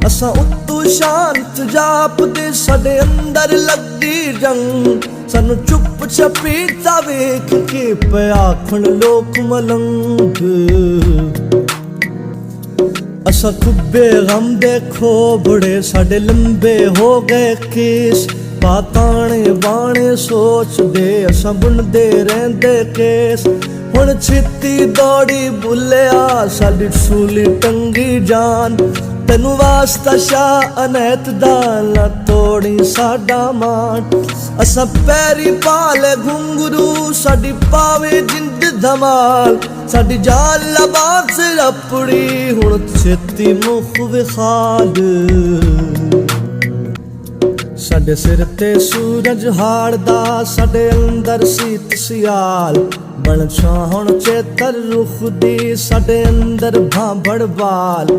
असा उत्तू शांत जापदे साडे अंदर लगदी जंग सानू चुप छपीता वेख के पे आखण लोक मलंग असा खुब्बे गम देखो बड़े साडे लंबे हो गए केस पाताने बाणे सोच दे असा बुनदे रहंदे केस हुण छित्ती दौड़ी बुलिया साडी सूली टंगी जान तेनू वास्ता शाह अनैत दा ना तोड़ी साडा मान असा पैरी पाले घुंगरू साडी पावे जिंद धमाल साडी जान लबात से अपड़ी हुण छित्ती मुख विखाल साडे सिर ते सूरज हाड़दा साडे अंदर सीत सियाल बन छाहण चेतर रुख दी साडे अंदर भांभड़ बाल